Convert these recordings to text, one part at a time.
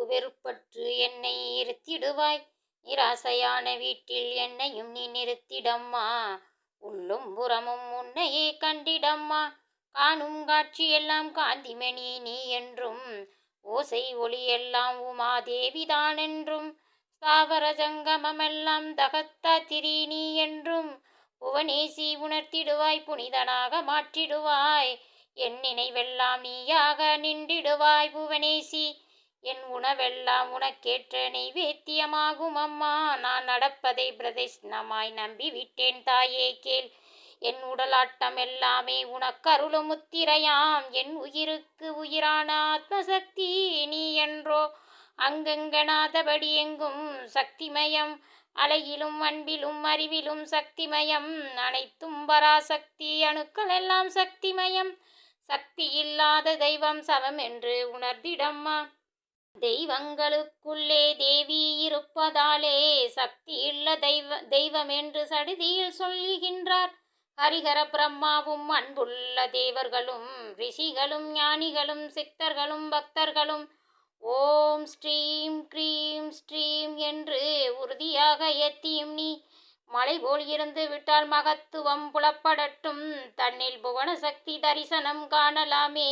வெறுப்பற்று என்னை இருத்திடுவாய். நிராசையான வீட்டில் என்னையும் நீ நிறுத்திடம்மா. உள்ளும் புறமும் உன்னையே கண்டிடம்மா. காணும் காட்சியெல்லாம் காந்திமணி நீ என்றும், ஓசை ஒளியெல்லாம் உமாதேவிதான் என்றும், ஸ்தாவர ஜங்கமெல்லாம் தகத்தாத்திரி நீ என்றும், புவனேசி உணர்த்திடுவாய், புனிதனாக மாற்றிடுவாய். என் நினைவெல்லாம் நீயாக நின்றிடுவாய் புவனேசி. என் உணவெல்லாம் உனக்கேற்ற நைவேத்தியமாகும் அம்மா. நான் நடப்பதை பிரதட்சணமாய் நம்பிவிட்டேன் தாயே கேள். என் உடலாட்டம் எல்லாமே உனக்கருளும் முத்திரையாம். என் உயிருக்கு உயிரான ஆத்மசக்தி நீ என்றோ. அங்கங்கனாதபடி எங்கும் சக்திமயம். அலையிலும் அன்பிலும் அறிவிலும் சக்திமயம். அனைத்தும் பராசக்தி. அணுக்கள் எல்லாம் சக்திமயம். சக்தி இல்லாத தெய்வம் சமம் என்று உணர்ந்திடம்மா. தெய்வங்களுக்குள்ளே தேவி இருப்பதாலே சக்தி இல்ல தெய்வம் என்று சடுதியில் சொல்லுகின்றார். ஹரிஹர பிரம்மாவும் அன்புள்ள தேவர்களும் ரிஷிகளும் ஞானிகளும் சித்தர்களும் பக்தர்களும் ஓம் ஸ்ரீம் க்ரீம் ஸ்ரீம் என்று உறுதியாக ஏத்தியும் நீ மலை போல் இருந்து விட்டால் மகத்துவம் புலப்படட்டும். தன்னில் புவன சக்தி தரிசனம் காணலாமே.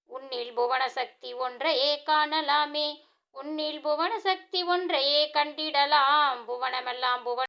உன்னில் புவன சக்தி ஒன்றையே காணலாமே. உன்னில் புவன சக்தி ஒன்றையே கண்டிடலாம். புவனமெல்லாம் புவன